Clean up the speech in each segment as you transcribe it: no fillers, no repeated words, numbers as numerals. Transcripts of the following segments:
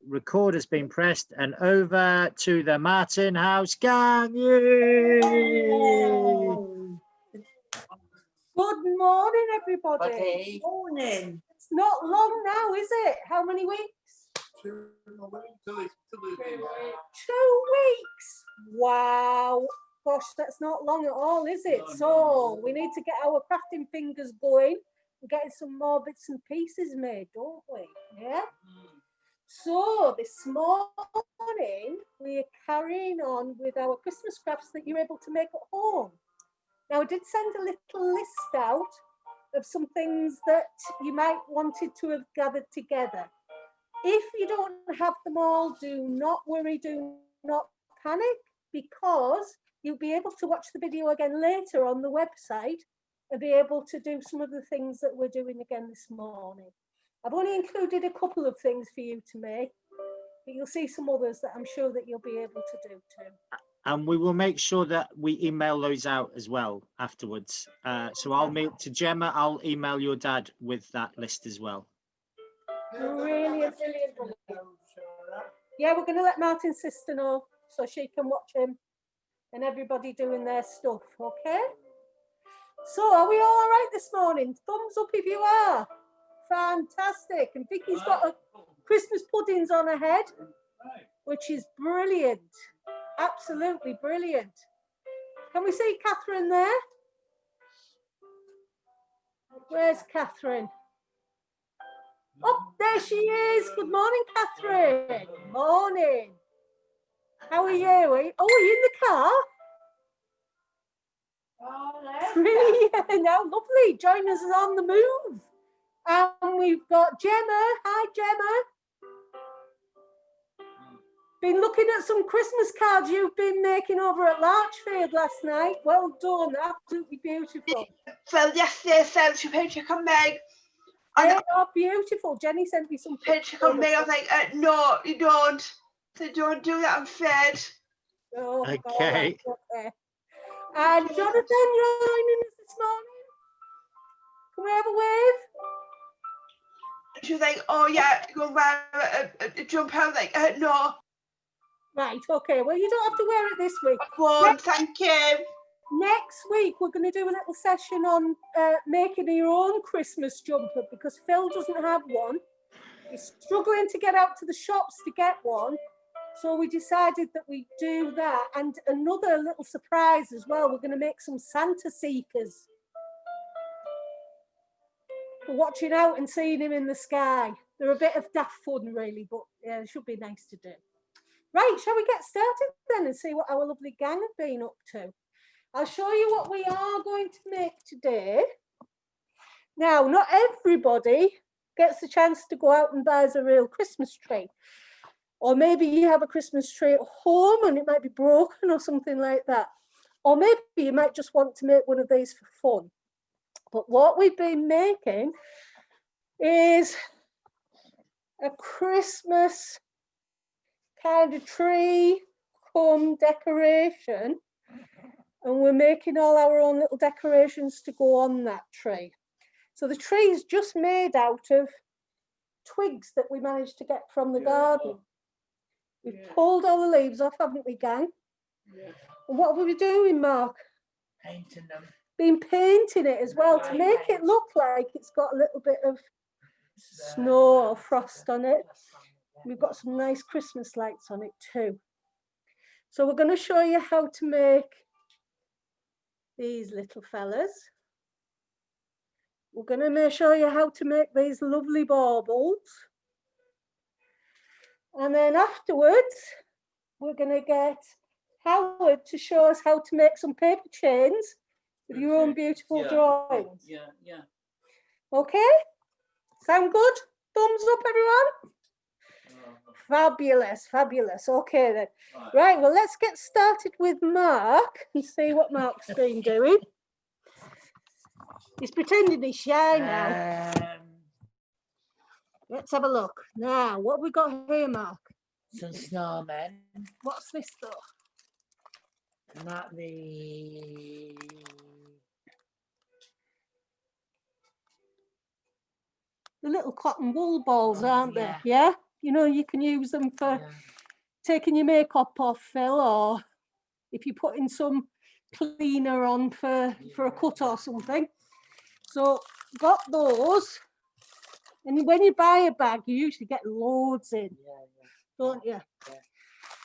record has been pressed, and over to the Martin House gang. Yay! Good morning, everybody. Good morning. It's not long now, is it? How many weeks? 2 weeks. 2 weeks. Wow. Gosh, that's not long at all, is it? So we need to get our crafting fingers going and getting some more bits and pieces made, don't we? Yeah. So this morning we're carrying on with our Christmas crafts that you're able to make at home. Now I did send a little list out of some things that you might wanted to have gathered together. If you don't have them all, do not worry, do not panic, because you'll be able to watch the video again later on the website and be able to do some of the things that we're doing again this morning. I've only included a couple of things for you to make, but you'll see some others that I'm sure that you'll be able to do too. And we will make sure that we email those out as well afterwards. So I'll mail to Gemma, I'll email your dad with that list as well. Brilliant. Yeah, we're going to let Martin's sister know so she can watch him and everybody doing their stuff, okay? So are we all right this morning? Thumbs up if you are. Fantastic. And Vicky's got a Christmas puddings on her head, which is brilliant. Absolutely brilliant. Can we see Catherine there? Where's Catherine? Oh, there she is. Good morning, Catherine. Morning. How are you? Are you in the car? Brilliant. How lovely. Join us on the move. And we've got Gemma. Hi, Gemma. Been looking at some Christmas cards you've been making over at Larchfield last night. Well done. Absolutely beautiful. So yesterday sent you a picture from me. They are beautiful. Jenny sent me some Picture from me. I was like, no, you don't. So don't do that, I'm afraid. Oh, Okay. God, okay. And Jonathan, you're joining us this morning. Can we have a wave? She was like, oh yeah, you're going to wear a jumper. I was like, no. Right, okay. Well, you don't have to wear it this week. I won't, thank you. Next week, we're going to do a little session on making your own Christmas jumper because Phil doesn't have one. He's struggling to get out to the shops to get one. So we decided that we do that. And another little surprise as well. We're going to make some Santa seekers. We're watching out and seeing him in the sky. They're a bit of daft fun, really, but yeah, it should be nice to do. Right, shall we get started then and see what our lovely gang have been up to? I'll show you what we are going to make today. Now, not everybody gets the chance to go out and buy a real Christmas tree. Or maybe you have a Christmas tree at home and it might be broken or something like that. Or maybe you might just want to make one of these for fun. But what we've been making is a Christmas kind of tree come decoration. And we're making all our own little decorations to go on that tree. So the tree is just made out of twigs that we managed to get from the garden. We've pulled all the leaves off, haven't we, gang? Yeah. And what were we doing, Mark? Painting them. Been painting it as well to make it look like it's got a little bit of snow or frost on it. We've got some nice Christmas lights on it too. So we're going to show you how to make these little fellas. We're going to show you how to make these lovely baubles. And then afterwards, we're going to get Howard to show us how to make some paper chains with your own beautiful drawings. Yeah. Okay? Sound good? Thumbs up, everyone? Fabulous, fabulous. Okay then. Right, well, let's get started with Mark and see what Mark's been doing. He's pretending he's shy now. Let's have a look. Now, what have we got here, Mark? Some snowmen. What's this though? Not the... The little cotton wool balls, aren't they? Yeah. Yeah? You know, you can use them for taking your makeup off, Phil, or if you're putting some cleaner on for a cut or something. So got those. And when you buy a bag, you usually get loads in, don't you? Yeah.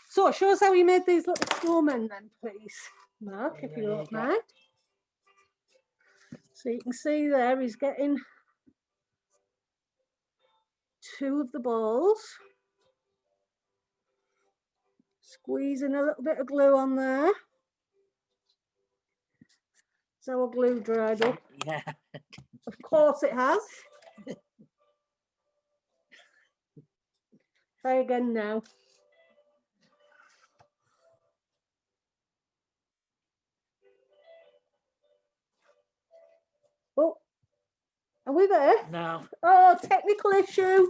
So show us how you made these little snowmen then, please, Mark, if you don't mind. So you can see there he's getting 2 of the balls. Squeezing a little bit of glue on there. So our glue dried up. Yeah. Of course it has. Try again now. Oh, are we there? No. Oh, technical issue.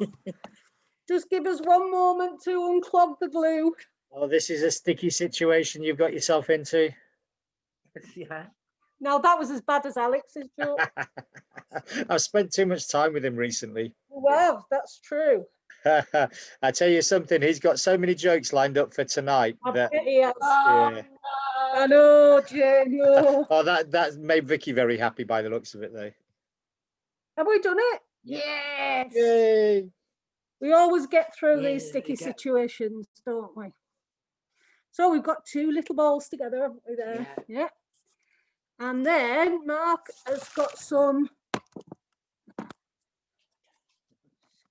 Just give us one moment to unclog the glue. Oh, this is a sticky situation you've got yourself into. Yeah. Now that was as bad as Alex's joke. I've spent too much time with him recently. Wow, that's true. I tell you something, he's got so many jokes lined up for tonight I that bet he has. yeah. I know, Jane. Oh. Oh, that made Vicky very happy by the looks of it, though. Have we done it? Yeah. Yes. Yay! We always get through Yeah, these sticky we get- situations, don't we? So we've got 2 little balls together, haven't we there? Yeah. And then Mark has got some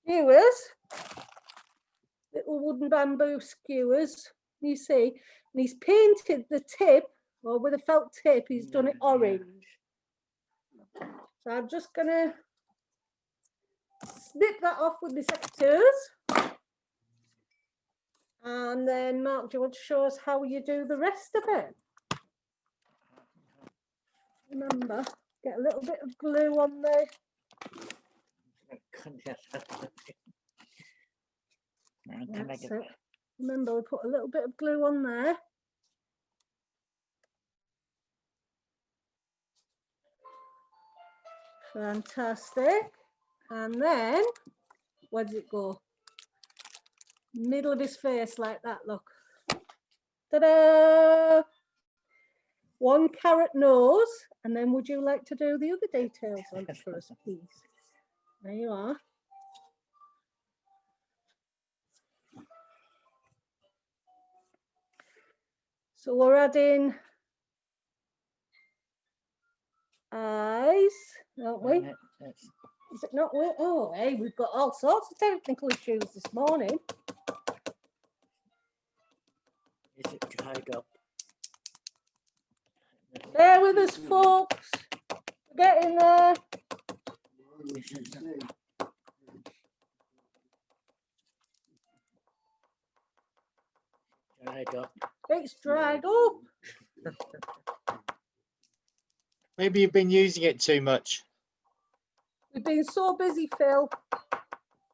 skewers, little wooden bamboo skewers, you see. And he's painted the tip, or with a felt tip, he's done it Yeah. orange. So I'm just going to snip that off with the secateurs. And then, Mark, do you want to show us how you do the rest of it? Remember, get a little bit of glue on there. That's it. Remember, we put a little bit of glue on there. Fantastic. And then, where does it go? Middle of his face like that, look. Ta-da! 1 carrot nose. And then would you like to do the other details on it for us, please? There you are. So we're adding eyes, aren't we? Is it not? Oh, hey, we've got all sorts of technical issues this morning. Is it dried up? Bear with us, folks. We're getting there. Dried up. It's dried up. Maybe you've been using it too much. We've been so busy, Phil.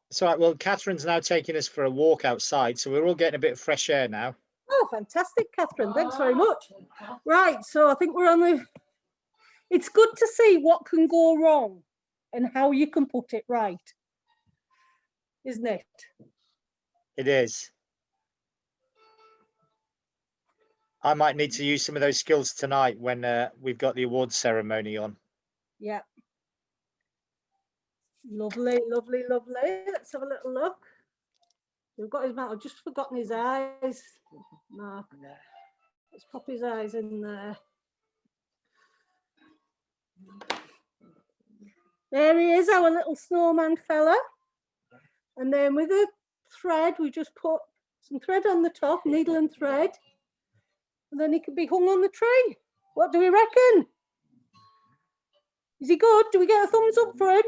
It's all right. Well, Catherine's now taking us for a walk outside, so we're all getting a bit of fresh air now. Oh, fantastic, Catherine. Thanks very much. Right, so I think we're on the... It's good to see what can go wrong and how you can put it right, isn't it? It is. I might need to use some of those skills tonight when we've got the awards ceremony on. Yeah. Lovely, lovely, lovely. Let's have a little look. We've got his mouth. I've just forgotten his eyes. Mark. Let's pop his eyes in there. There he is, our little snowman fella. And then with a thread, we just put some thread on the top, needle and thread. And then he can be hung on the tree. What do we reckon? Is he good? Do we get a thumbs up for him?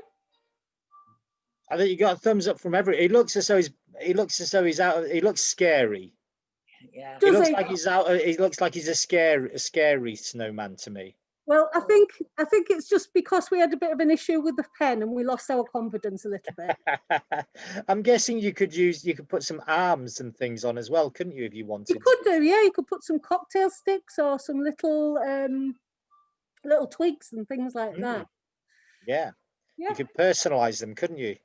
I think you got a thumbs up from every. He looks as though he's out. He looks scary. Yeah. Does He looks he? like he's out. He looks like he's a scary snowman to me. Well, I think it's just because we had a bit of an issue with the pen and we lost our confidence a little bit. I'm guessing you could put some arms and things on as well, couldn't you, if you wanted? You could do, yeah. You could put some cocktail sticks or some little twigs and things like that. Yeah. Yeah, You could personalize them, couldn't you?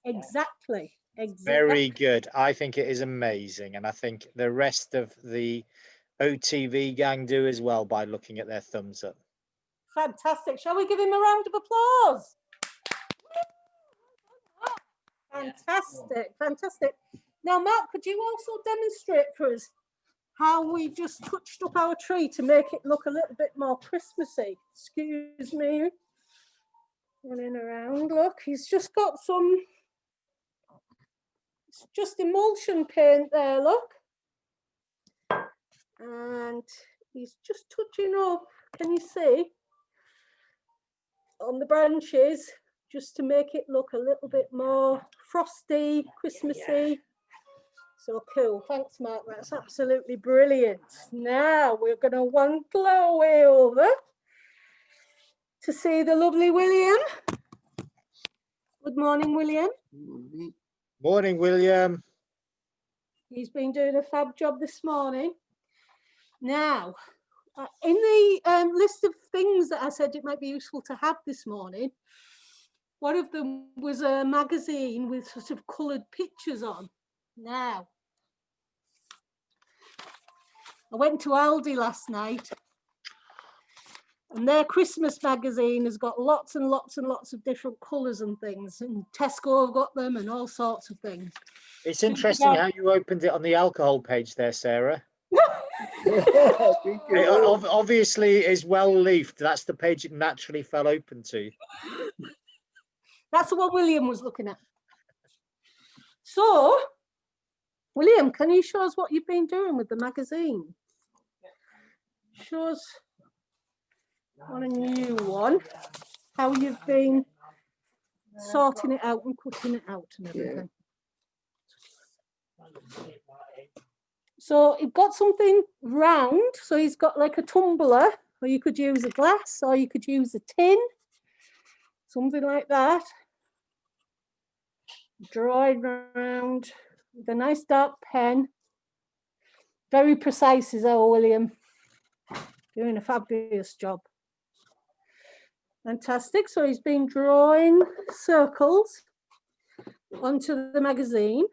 exactly. Exactly. Very good. I think it is amazing. And I think the rest of the OTV gang do as well by looking at their thumbs up. Fantastic. Shall we give him a round of applause? Fantastic, fantastic. Now, Mark, could you also demonstrate for us how we just touched up our tree to make it look a little bit more Christmassy? Excuse me. Running around, look, he's just got some, it's just emulsion paint there, look. And he's just touching up, can you see, on the branches, just to make it look a little bit more frosty, Christmassy. So cool. Thanks, Mark. That's absolutely brilliant. Now we're going to waddle our way over to see the lovely William. Good morning, William. Morning, William. He's been doing a fab job this morning. Now, in the list of things that I said it might be useful to have this morning, one of them was a magazine with sort of coloured pictures on. Now, I went to Aldi last night and their Christmas magazine has got lots and lots and lots of different colours and things, and Tesco have got them and all sorts of things. It's interesting how you opened it on the alcohol page there, Sarah. It obviously is well leafed. That's the page it naturally fell open to. That's what William was looking at. So, William, can you show us what you've been doing with the magazine? Show us on a new one, how you've been sorting it out and cutting it out and everything. So you've got something round, so he's got like a tumbler, or you could use a glass, or you could use a tin, something like that. Drawing around with a nice dark pen. Very precise is our William. Doing a fabulous job. Fantastic. So he's been drawing circles onto the magazine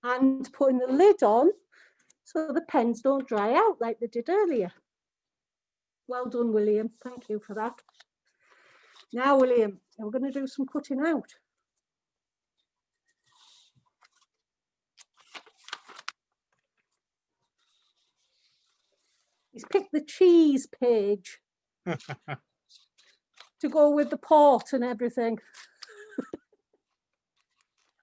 and putting the lid on so the pens don't dry out like they did earlier. Well done, William. Thank you for that. Now, William, we're going to do some cutting out. He's picked the cheese page to go with the port and everything.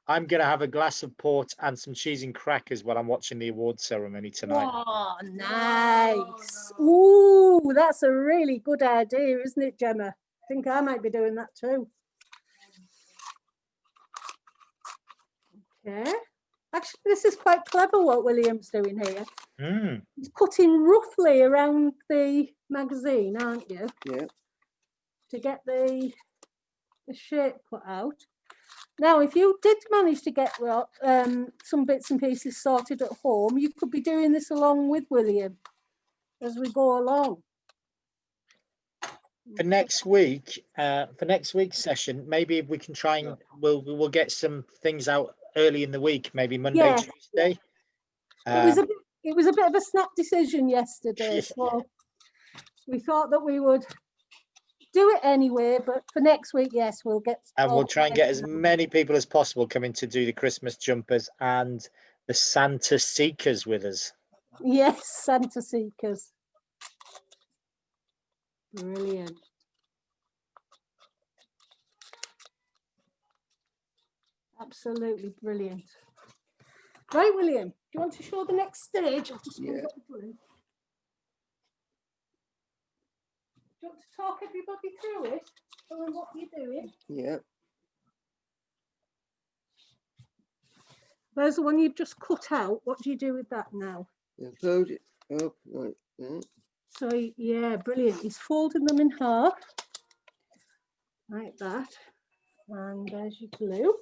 I'm going to have a glass of port and some cheese and crackers while I'm watching the award ceremony tonight. Oh, nice. Ooh, that's a really good idea, isn't it, Gemma? I think I might be doing that too. Okay. Actually, this is quite clever what William's doing here. He's cutting roughly around the magazine, aren't you? Yeah. To get the shape put out. Now, if you did manage to get some bits and pieces sorted at home, you could be doing this along with William as we go along. For next week's session, maybe if we can try and we'll get some things out early in the week, maybe Monday, Tuesday. It was a bit of a snap decision yesterday, so we thought that we would do it anyway, but for next week, yes, we'll get. And we'll try and get as many people as possible coming to do the Christmas jumpers and the Santa Seekers with us. Yes, Santa Seekers. Brilliant. Absolutely brilliant. Right, William, do you want to show the next stage? I'll just move up the blue. Do you want to talk everybody through it? Tell them what you're doing? Yeah. There's the one you've just cut out. What do you do with that now? You fold it up like that. So, yeah, brilliant. He's folding them in half, like that. And there's your glue.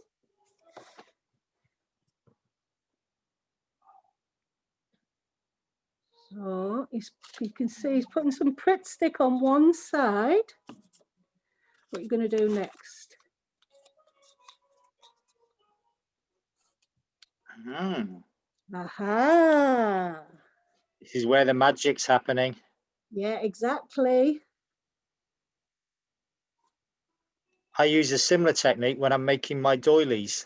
So you can see he's putting some Pritt stick on one side. What are you going to do next? Mm. Aha. This is where the magic's happening. Yeah, exactly. I use a similar technique when I'm making my doilies.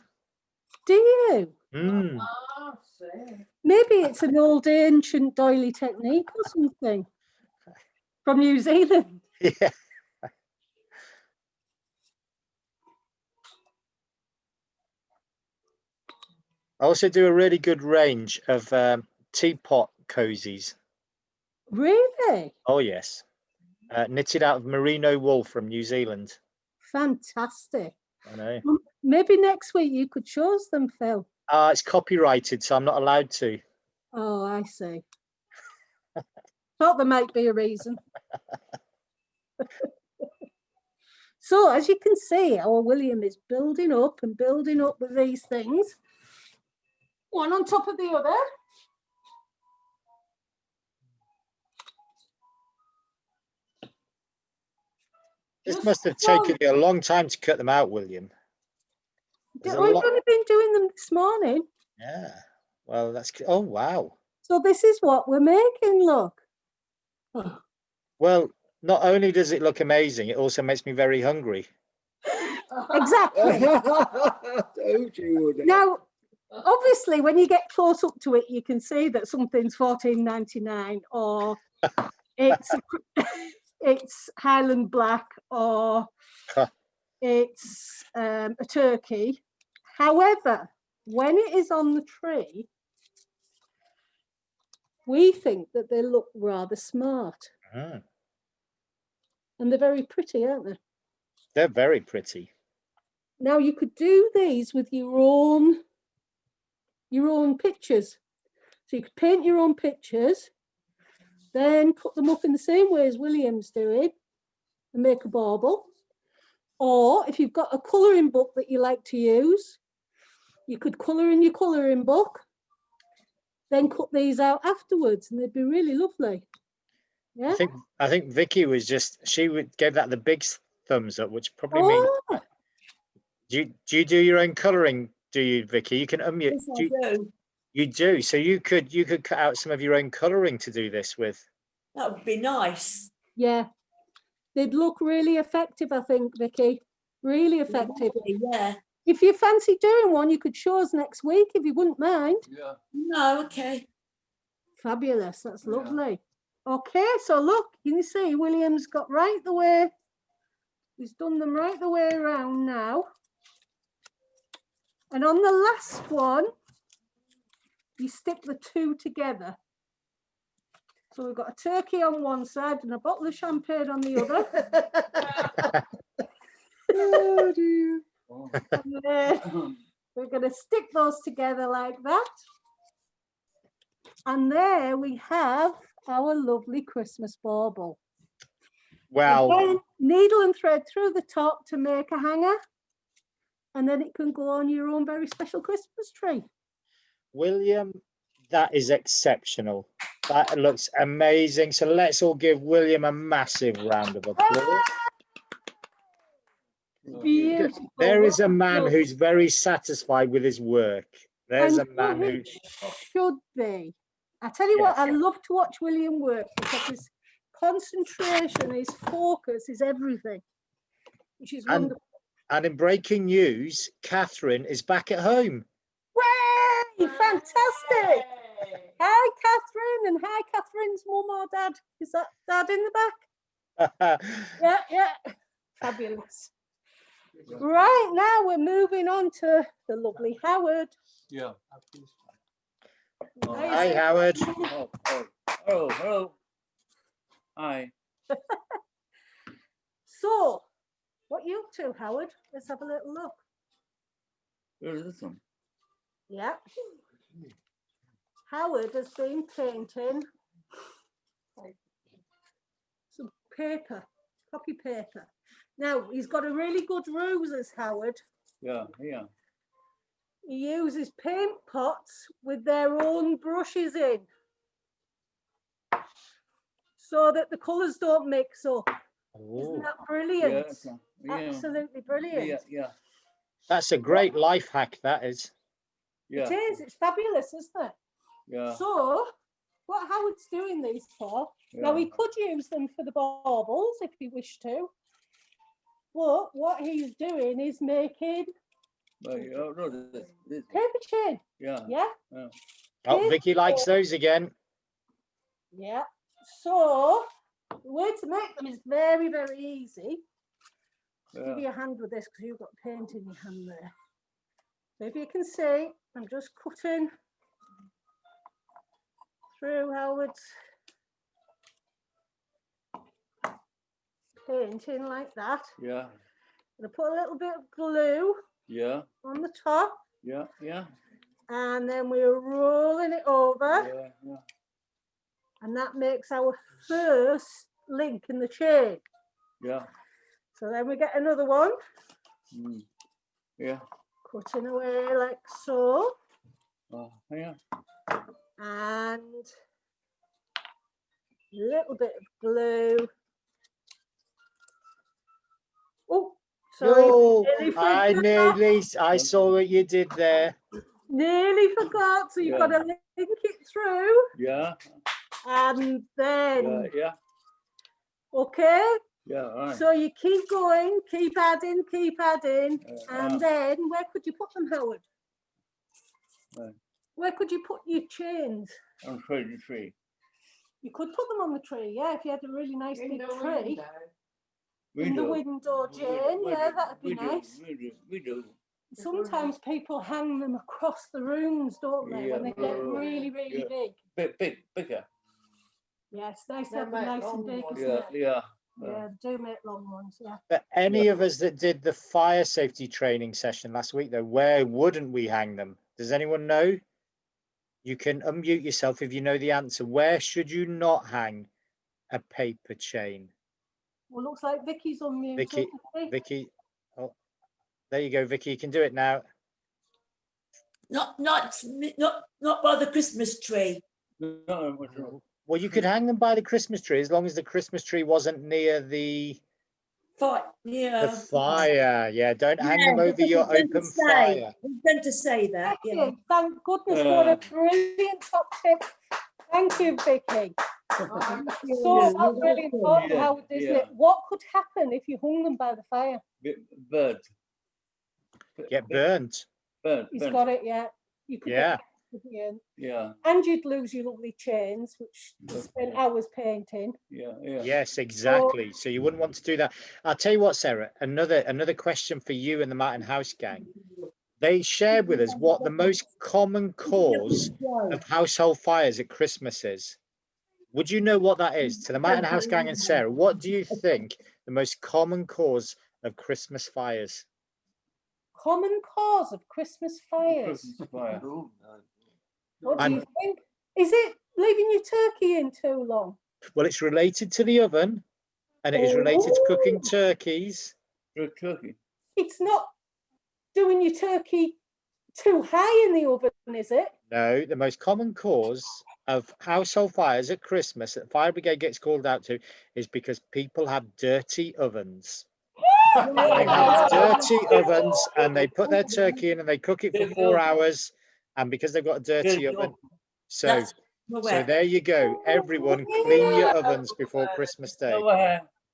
Do you? Mm. Ah, see. Maybe it's an old ancient doily technique or something from New Zealand. Yeah. I also do a really good range of teapot cozies. Really? Oh, yes. Knitted out of merino wool from New Zealand. Fantastic. I know. Well, maybe next week you could show us them, Phil. It's copyrighted, so I'm not allowed to. Oh, I see. Thought there might be a reason. So as you can see, our William is building up and building up with these things, one on top of the other. This Just must have so- taken you a long time to cut them out, William. There's a We've lot. only been doing them this morning. Yeah. Well, oh, wow. So this is what we're making, look. Well, not only does it look amazing, it also makes me very hungry. Exactly. Told you would. Now, obviously, when you get close up to it, you can see that something's $14.99 or it's it's Highland Black or it's a turkey. However, when it is on the tree, we think that they look rather smart. Mm. And they're very pretty, aren't they? They're very pretty. Now you could do these with your own pictures. So you could paint your own pictures, then cut them up in the same way as William's doing and make a bauble. Or if you've got a colouring book that you like to use, you could colour in your colouring book, then cut these out afterwards and they'd be really lovely. Yeah. I think Vicky was gave that the big thumbs up, which probably means Oh, do you do your own colouring? Do you, Vicky? You can unmute. Yes, I do. You do. So you could cut out some of your own colouring to do this with. That would be nice. yeah. They'd look really effective, I think, Vicky. Really effective. Yeah. If you fancy doing one, you could show us next week if you wouldn't mind. Yeah. No, okay. Fabulous. That's Yeah. lovely. Okay, so look, you can see William's got right the way. He's done them right the way around now. And on the last one, you stick the two together. So we've got a turkey on one side and a bottle of champagne on the other. Oh dear. Oh. And then we're going to stick those together like that. And there we have our lovely Christmas bauble. Wow. Again, needle and thread through the top to make a hanger. And then it can go on your own very special Christmas tree. William, that is exceptional. That looks amazing. So let's all give William a massive round of applause. Beautiful. There is a Well man done. who's very satisfied with his work. There's And a man so who. it should be. I tell you what, Yes. I love to watch William work because his concentration, his focus is everything, which is And- wonderful. And in breaking news, Catherine is back at home. Way! Fantastic! Hi, Catherine, and hi, Catherine's mum or dad. Is that dad in the back? Yeah, yeah. Fabulous. Right, now we're moving on to the lovely Howard. Yeah. Hi, Howard. Oh, oh, oh, hello. Hi. So, what you up to, Howard? Let's have a little look. Where is this one? Yeah. Howard has been painting some paper, copy paper. Now, he's got a really good ruse, Howard. Yeah, yeah. He uses paint pots with their own brushes in so that the colours don't mix up. Isn't Oh, that brilliant? Yes, yeah. Absolutely brilliant. Yeah, yeah. that's a great life hack, that is. Yeah. It is. It's fabulous, isn't it? Yeah. So, what Howard's doing these for? Now, he could use them for the baubles if he wished to. But what he's doing is making But, oh, no, this, paper chain. yeah. Yeah. Yeah. Oh, Paper Vicky likes chain. those again. Yeah. So, the way to make them is very, very easy. Give Yeah. you a hand with this because you've got paint in your hand there. So if you can see, I'm just cutting through Howard's painting like that. Yeah. I'm going to put a little bit of glue Yeah. on the top, Yeah. Yeah. and then we're rolling it over, Yeah. Yeah. and that makes our first link in the chain. Yeah. So then we get another one, Mm. Yeah. cutting away like so, Yeah. and a little bit of glue. Oh, sorry, No, nearly I saw what you did there. nearly forgot. So you've Yeah. got to link it through, Yeah. and then Yeah. Yeah. okay. Yeah. All right. So you keep going, keep adding, and uh, then where could you put them, Howard? Right. Where could you put your chains? I'm afraid the tree. You could put them on the tree, yeah, if you had a really nice In big the tree. window. In the window, Jane, yeah, that'd be nice. We do. Sometimes people hang them across the rooms, don't they, when they get Yeah. really, really Yeah. big? Bigger. Yeah, it's nice to They have them make nice and long big, ones. isn't Yeah. it? Yeah. Yeah, do make long ones, yeah. But any of us that did the fire safety training session last week, though, where wouldn't we hang them? Does anyone know? You can unmute yourself if you know the answer. Where should you not hang a paper chain? Well, looks like Vicky's unmuted. Vicky, isn't she? Vicky, oh, there you go, Vicky. You can do it now. Not by the Christmas tree. No. Well, you could hang them by the Christmas tree as long as the Christmas tree wasn't near the Yeah. fire. Yeah, don't hang them Yeah, over that's your what I was going to open say. fire. I was going to say that. Yeah. Excellent. Thank goodness, what a brilliant top tip. Thank you, Vicky. So that's really important, Yeah, Howard, isn't yeah. it? What could happen if you hung them by the fire? Bird. Get burnt. Bird. He's got it, yeah. You could Yeah. get Yeah. and you'd lose your lovely chains, which you spent hours painting. Yeah. Yeah. Yes, exactly. So you wouldn't want to do that. I'll tell you what, Sarah, another question for you and the Martin House gang. They shared with us what the most common cause of household fires at Christmas is. Would you know what that is? To the Martin House gang and Sarah, what do you think the most common cause of Christmas fires? Common cause of Christmas fires. Christmas fire. What do you think? Is it leaving your turkey in too long? Well, it's related to the oven, and it is related to cooking turkeys. Good turkey. It's not doing your turkey too high in the oven, is it? No, the most common cause of household fires at Christmas that fire brigade gets called out to is because people have dirty ovens. They have dirty ovens and they put their turkey in and they cook it for 4 hours, and because they've got a dirty oven. So there you go. Everyone clean your ovens before Christmas Day.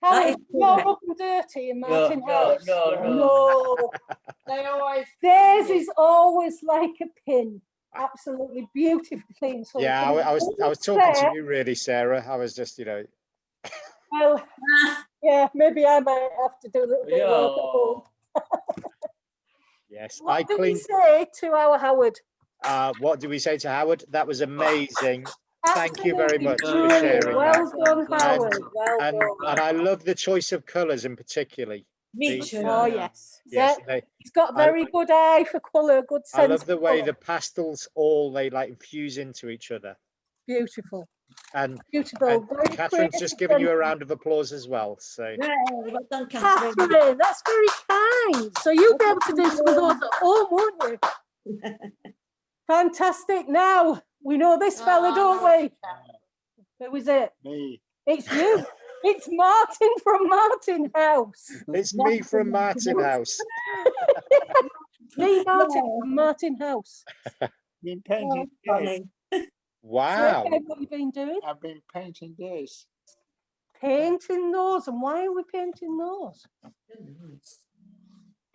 Howard, is you're correct. up and dirty in Martin House. No. They always. Theirs is always like a pin. Absolutely beautifully clean. So Yeah, I was talking to you really, Sarah. I was just, Well, yeah, maybe I might have to do a little bit of work at home. yes, What I did we cleaned. say to our Howard? What did we say to Howard? That was amazing. Thank you very much for Absolutely sharing brilliant. that. Well done, Howard. Well And done. I love the choice of colours in particularly. Me The- too. Oh, yes. Yes, Yeah, he's got a very good eye for colour, good sense. I love the of way colour. the pastels they like infuse into each other. Beautiful. And, Beautiful. and Very Catherine's creative just given you a gentleman. round of applause as well. So Yeah, well done, Catherine. Catherine, that's very kind. So you'll be able to do some of those at home, won't you? Fantastic. Now, we know this fella, don't we? Who is it? Me. It's you. It's Martin from Martin House. it's me from Martin House. Me, Martin, from Martin House. Been Oh, painting days. funny. So, Wow. okay, what have you been doing? I've been painting days. Painting those. And why are we painting those?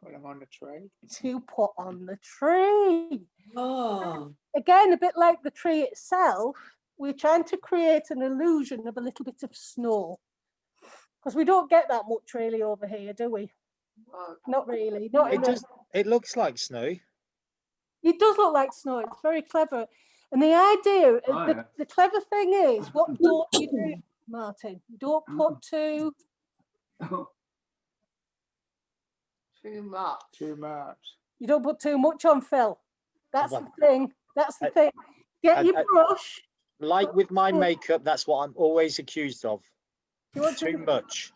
Put them on the tray. To put on the tree. Oh, Again, a bit like the tree itself, we're trying to create an illusion of a little bit of snow. Because we don't get that much really over here, do we? Not really. Not in It the, does. It looks like snow. it does look like snow. It's very clever. And the idea, Oh, yeah. the clever thing is, what don't you do, Martin? You don't put too much. Too much. you don't put too much on, Phil. That's the Well, thing. That's the I- thing. Get your I- brush. Like with my makeup, that's what I'm always accused of. You want Too much.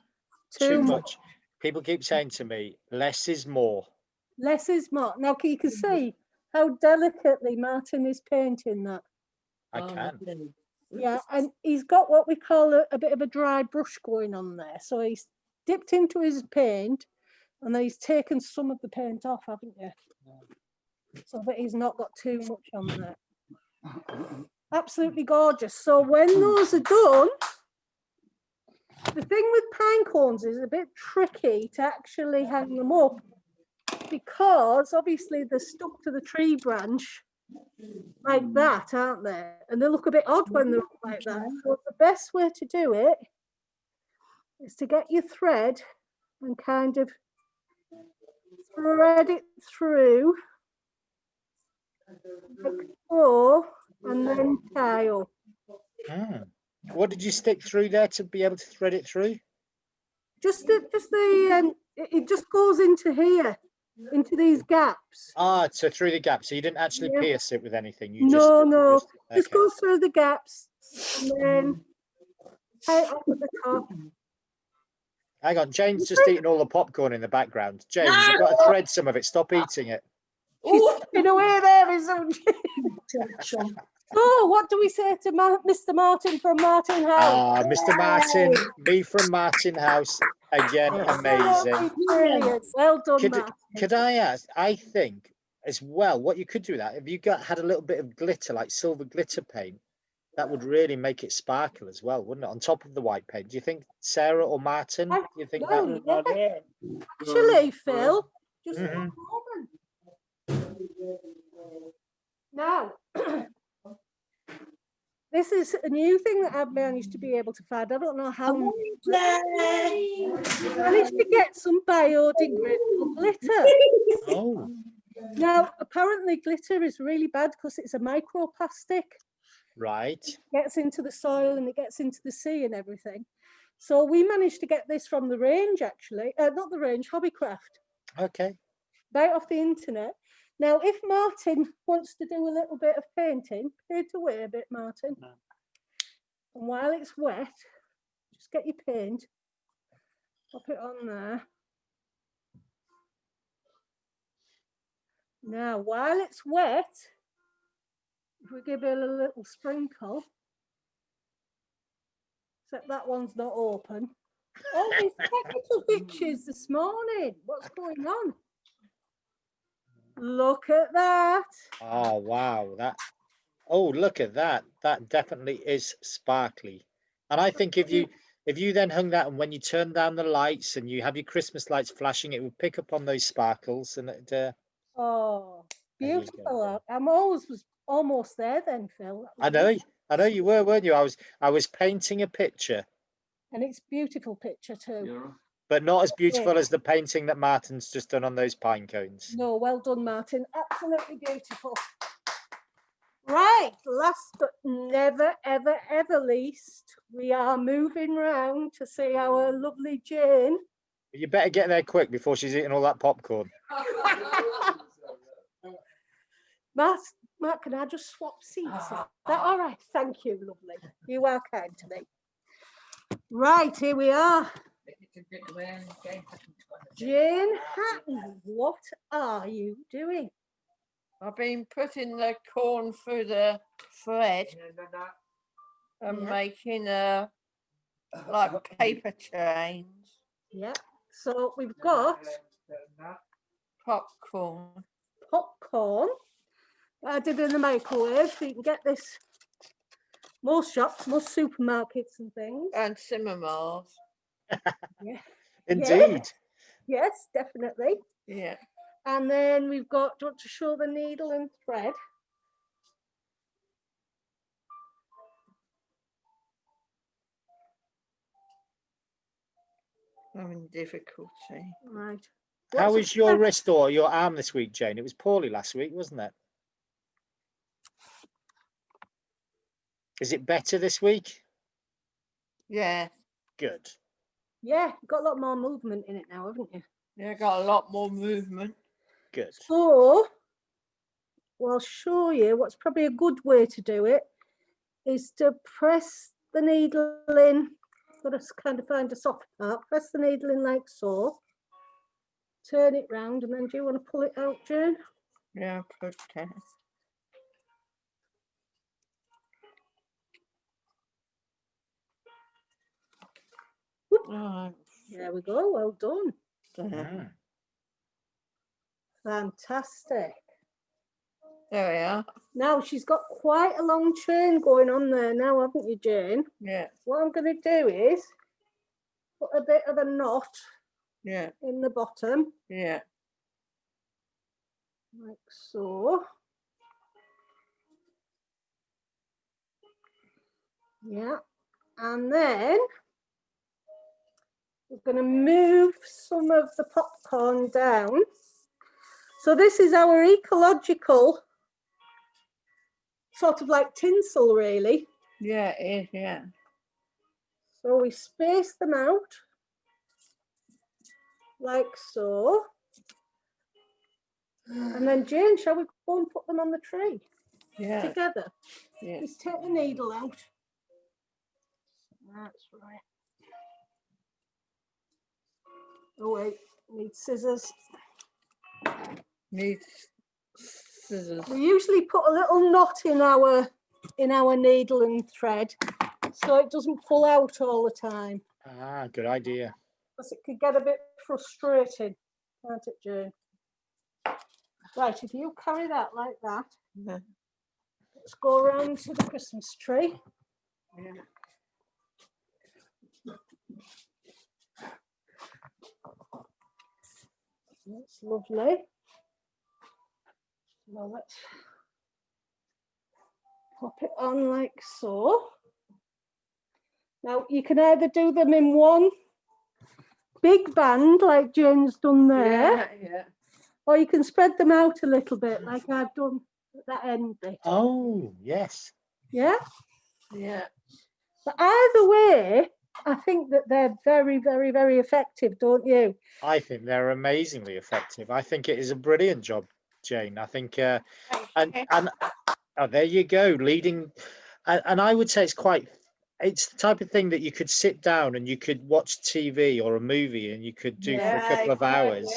Too Too much. much. People keep saying to me, less is more. Less is more. Now you can see how delicately Martin is painting that. I oh, can. lovely. Yeah, and he's got what we call a bit of a dry brush going on there. So he's dipped into his paint and then he's taken some of the paint off, haven't you? So that he's not got too much on there. Absolutely gorgeous. So when those are done, the thing with pine cones is a bit tricky to actually hang them up because obviously they're stuck to the tree branch like that, aren't they? And they look a bit odd when they're up like that. So the best way to do it is to get your thread and kind of thread it through like so, and then tie up. Hmm. What did you stick through there to be able to thread it through? It just goes into here, into these gaps. Ah, so through the gap. So you didn't actually Yeah. pierce it with anything. You No, just okay. goes through the gaps and then tie it up at the top. Hang on, Jane's just eating all the popcorn in the background. James, you've got to thread some of it. Stop eating it. She's Oh, in away there, isn't she? chum. So, what do we say to Mr. Martin from Martin House? Ah, Mr. Martin, me from Martin House. Again, amazing. Absolutely brilliant. Well done, Could, Martin. could I ask, I think as well, what you could do with that, if you had a little bit of glitter, like silver glitter paint, that would really make it sparkle as well, wouldn't it? On top of the white paint. Do you think Sarah or Martin, do you think that? Well, Not yeah, here. actually, Phil, just Mhm. one moment. Now, this is a new thing that I've managed to be able to find. I don't know how. Yay. I managed to get some biodegradable glitter. Oh, Now, apparently, glitter is really bad because it's a microplastic. right. Gets into the soil and it gets into the sea and everything. So we managed to get this from the range, actually. Not the range, Hobbycraft. Okay. Right off the internet. Now, if Martin wants to do a little bit of painting, paint away a bit, Martin. No. And while it's wet, just get your paint, pop it on there. Now, while it's wet, if we give it a little sprinkle, except that one's not open. All these technical glitches this morning. What's going on? Look at that. Oh, wow. Oh, look at that. That definitely is sparkly. And I think if you then hung that and when you turn down the lights and you have your Christmas lights flashing, it would pick up on those sparkles and it, Oh, There you beautiful. I'm was almost there then, Phil. That was I know you were, weren't you? I was painting a picture, And it's a beautiful picture too. Yeah. but not as beautiful as the painting that Martin's just done on those pine cones. No, well done, Martin. Absolutely beautiful. Right, last but never, ever, ever least, we are moving round to see our lovely Jane. You better get there quick before she's eating all that popcorn. Matt, can I just swap seats? Is that all right? Thank you, lovely. You are kind to me. Right, here we are. Jane Hatton, what are you doing? I've been putting the corn through the thread and Yeah. making like paper chains, Yeah, so we've got popcorn. popcorn that I did in the microwave. So you can get this most shops, most supermarkets and things. And cinemas. Yeah. Indeed. Yes, definitely. Yeah. And then we've got, do you want to show the needle and thread? Having difficulty. Right. How What's is a your thread? wrist or your arm this week, Jane? It was poorly last week, wasn't it? Is it better this week? Yeah. Good. Yeah, you've got a lot more movement in it now, haven't you? Yeah, got a lot more movement. Good. So, well, I'll show you what's probably a good way to do it is to press the needle in. Got to kind of find a soft part. Press the needle in like so. Turn it round, and then do you want to pull it out, Jane? Yeah, protest. Right. There we go. Well done. There. Fantastic. There we are. Now she's got quite a long chain going on there now, haven't you, Jane? Yeah. What I'm going to do is put a bit of a knot Yeah. in the bottom, Yeah. like so. Yeah. And then we're going to move some of the popcorn down. So this is our ecological sort of like tinsel, really. Yeah, it is, yeah. So we space them out like so. And then Jane, shall we go and put them on the tree Yeah. together? Yeah. Just take the needle out. That's right. Oh wait, need scissors. Needs scissors. We usually put a little knot in our needle and thread so it doesn't pull out all the time. Ah, good idea. Because it could get a bit frustrating, can't it, Jane? Right, if you carry that like that, Yeah. let's go around to the Christmas tree. Yeah. That's lovely. Now let's pop it on like so. Now you can either do them in one big band like Jane's done there, Yeah, yeah. or you can spread them out a little bit like I've done at that end bit. Oh, yes. Yeah? Yeah. But either way, I think that they're very, very, very effective, don't you? I think they're amazingly effective. I think it is a brilliant job, Jane. I think, and oh, there you go, leading. And I would say it's the type of thing that you could sit down and you could watch TV or a movie and you could do for a couple of hours.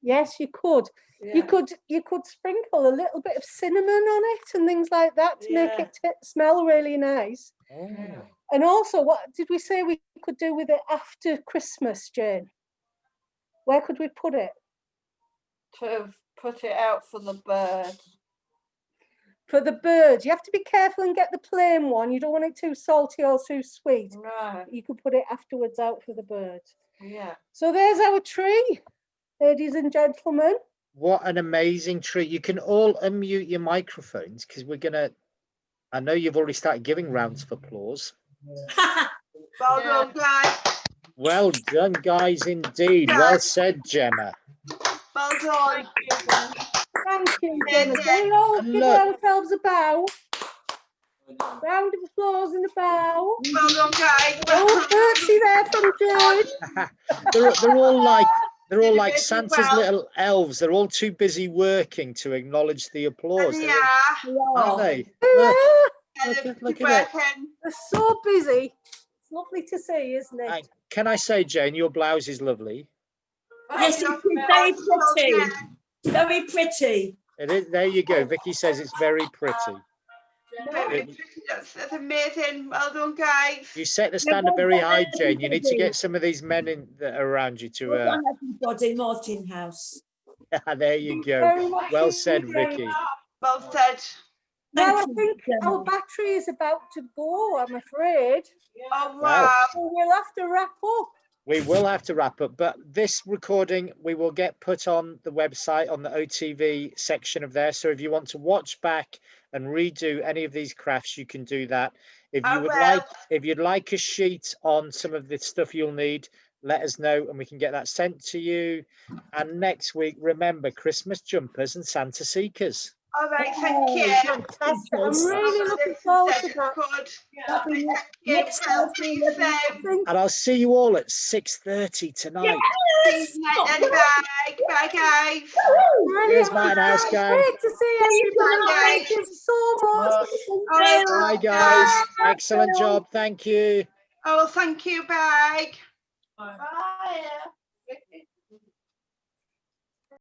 Yes, you could. You could sprinkle a little bit of cinnamon on it and things like that to make it smell really nice. Oh. And also, what did we say we could do with it after Christmas, Jane? Where could we put it? To put it out for the birds. For the birds. You have to be careful and get the plain one. You don't want it too salty or too sweet. No. You could put it afterwards out for the birds. Yeah. So there's our tree, ladies and gentlemen. What an amazing treat. You can all unmute your microphones because I know you've already started giving rounds of applause. Well done, guys. Well done, guys, indeed. Well said, Gemma. Well done. Thank you, Gemma. Can we all And give look. ourselves a bow? Round of applause and a bow. Well done, guys. Oh, Bertie there from Jane. They're all like Did Santa's well. little elves. They're all too busy working to acknowledge the applause. Yeah. Aren't they? Yeah, Look at it. they're so busy. It's lovely to see, isn't it? Can I say, Jane, your blouse is lovely. Yes, it is very pretty. Very pretty. It is. There you go. Vicky says it's very pretty. That's amazing. Well done, guys. You set the standard very high, Jane. You need to get some of these men that are around you Well to. done, everybody, Martin House. There you go. Very much Well said, indeed. Ricky. Well said. Now I Thank you, think Gemma. our battery is about to go, I'm afraid. Oh, Well, wow. So we'll have to wrap up. we will have to wrap up, but this recording we will get put on the website on the OTV section of there. So if you want to watch back and redo any of these crafts, you can do that. If I you would will. like, if you'd like a sheet on some of the stuff you'll need, let us know and we can get that sent to you. And next week, remember Christmas jumpers and Santa seekers. All right, thank you. Fantastic. I'm really looking forward to that. Good. That'll be Thank you. next Well, Thursday, see you 11 soon. Think- And I'll see you all at 6:30 tonight. Yes! See you later. Bye. Bye, guys. Cheers, Martin House gang. Great to see everybody. Bye. Thank you so much. All right. Bye, guys. Bye. Excellent job. Thank you. Oh, thank you. Bye. Bye.